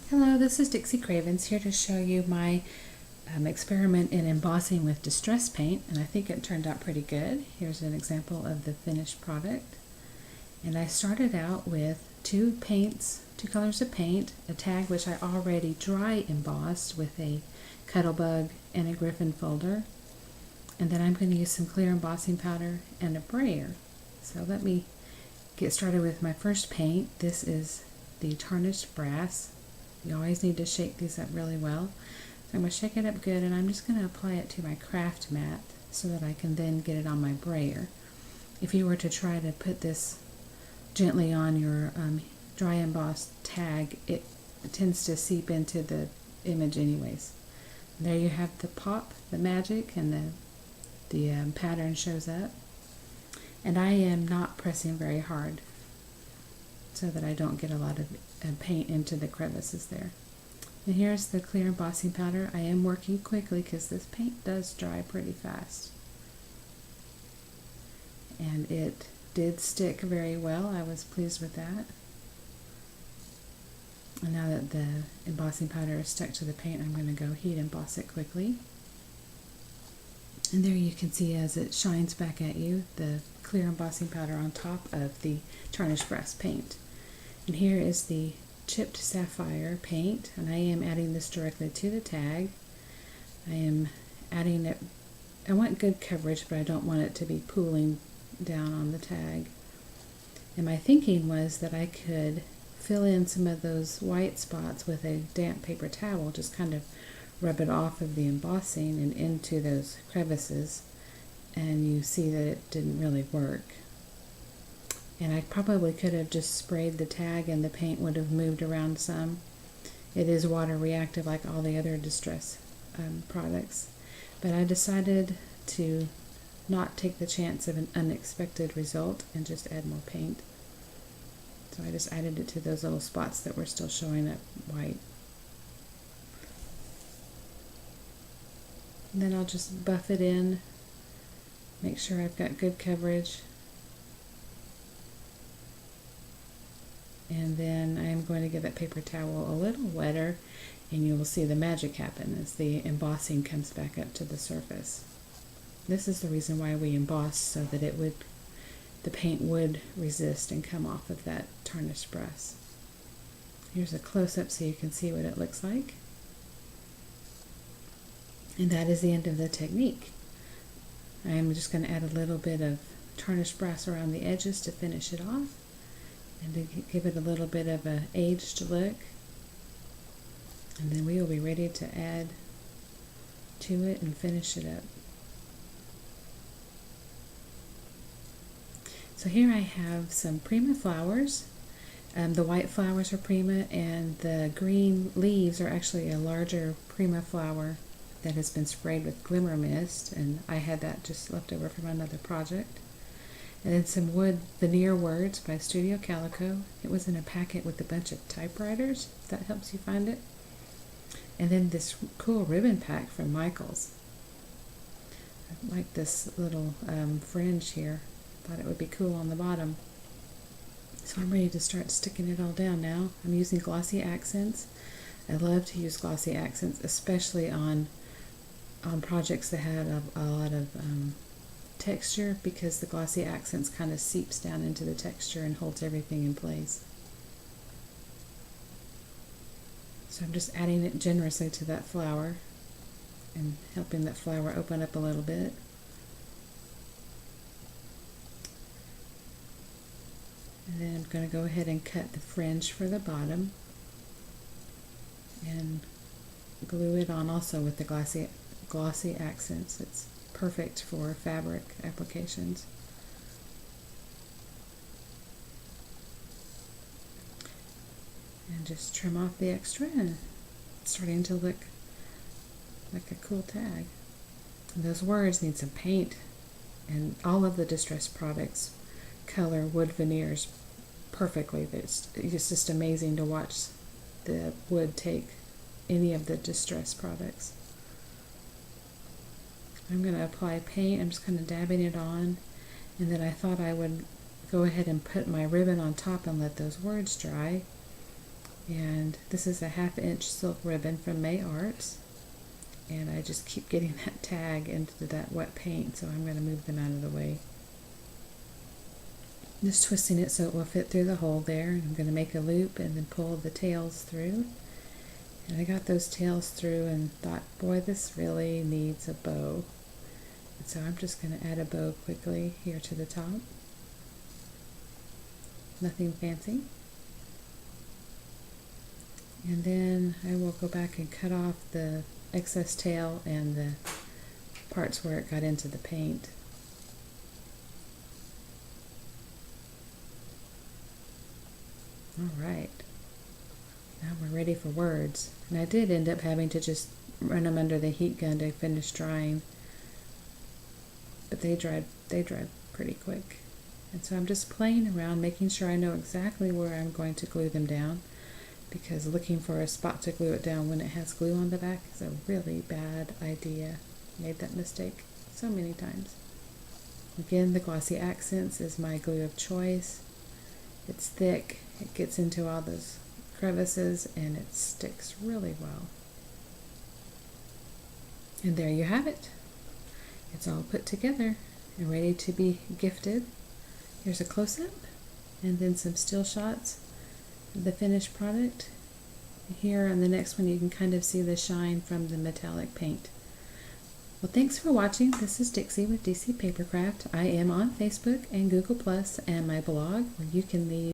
Hello, this is Dixie Cravens here to show you my experiment in embossing with distress paint, and I think it turned out pretty good. Here's an example of the finished product. And I started out with two colors of paint, a tag which I already dry embossed with a Cuttlebug and a Griffin folder, and then I'm going to use some clear embossing powder and a brayer. So let me get started with my first paint. This is the Tarnished brass. You always need to shake these up really well. So I'm going to shake it up good, and I'm just going to apply it to my craft mat so that I can then get it on my brayer. If you were to try to put this gently on your dry embossed tag, it tends to seep into the image anyways. There you have the pop, the magic, and the pattern shows up. And I am not pressing very hard so that I don't get a lot of paint into the crevices there. And here's the clear embossing powder. I am working quickly because this paint does dry pretty fast. And it did stick very well. I was pleased with that. And now that the embossing powder is stuck to the paint, I'm going to go heat emboss it quickly. And there you can see as it shines back at you, the clear embossing powder on top of the tarnished brass paint. And here is the chipped sapphire paint, and I am adding this directly to the tag. I am adding it, I want good coverage, but I don't want it to be pooling down on the tag. And my thinking was that I could fill in some of those white spots with a damp paper towel, just kind of rub it off of the embossing and into those crevices, and you see that it didn't really work. And I probably could have just sprayed the tag and the paint would have moved around some. It is water reactive like all the other distress products. But I decided to not take the chance of an unexpected result and just add more paint. So I just added it to those little spots that were still showing up white. And then I'll just buff it in, make sure I've got good coverage. And then I'm going to get that paper towel a little wetter, and you will see the magic happen as the embossing comes back up to the surface. This is the reason why we emboss, so that the paint would resist and come off of that tarnished brass. Here's a close-up so you can see what it looks like. And that is the end of the technique. I'm just going to add a little bit of tarnished brass around the edges to finish it off, and to give it a little bit of an aged look. And then we will be ready to add to it and finish it up. So here I have some Prima flowers. The white flowers are Prima, and the green leaves are actually a larger Prima flower that has been sprayed with glimmer mist, and I had that just left over from another project. And then some wood Veneer words by Studio Calico. It was in a packet with a bunch of typewriters, if that helps you find it. And then this cool ribbon pack from Michaels. I like this little fringe here. Thought it would be cool on the bottom. So I'm ready to start sticking it all down now. I'm using glossy accents. I love to use glossy accents, especially on projects that have a lot of texture, because the glossy accents kind of seeps down into the texture and holds everything in place. So I'm just adding it generously to that flower and helping that flower open up a little bit. And then I'm going to go ahead and cut the fringe for the bottom and glue it on also with the glossy accents. It's perfect for fabric applications. And just trim off the extra, and it's starting to look like a cool tag. And those words need some paint, and all of the distress products color wood veneers perfectly. It's just amazing to watch the wood take any of the distress products. I'm going to apply paint. I'm just kind of dabbing it on, and then I thought I would go ahead and put my ribbon on top and let those words dry. And this is a 1/2 inch silk ribbon from May Arts. And I just keep getting that tag into that wet paint, so I'm going to move them out of the way. Just twisting it so it will fit through the hole there. And I'm going to make a loop and then pull the tails through. And I got those tails through and thought, boy, this really needs a bow. And so I'm just going to add a bow quickly here to the top. Nothing fancy. And then I will go back and cut off the excess tail and the parts where it got into the paint. All right, now we're ready for words. And I did end up having to just run them under the heat gun to finish drying, but they dried pretty quick. And so I'm just playing around, making sure I know exactly where I'm going to glue them down, because looking for a spot to glue it down when it has glue on the back is a really bad idea. Made that mistake so many times. Again, the Glossy Accents is my glue of choice. It's thick, it gets into all those crevices, and it sticks really well. And there you have it. It's all put together and ready to be gifted. Here's a close-up and then some still shots of the finished product. Here on the next one you can kind of see the shine from the metallic paint. Well, thanks for watching. This is Dixie with DC Papercraft. I am on Facebook and Google Plus and my blog, where you can leave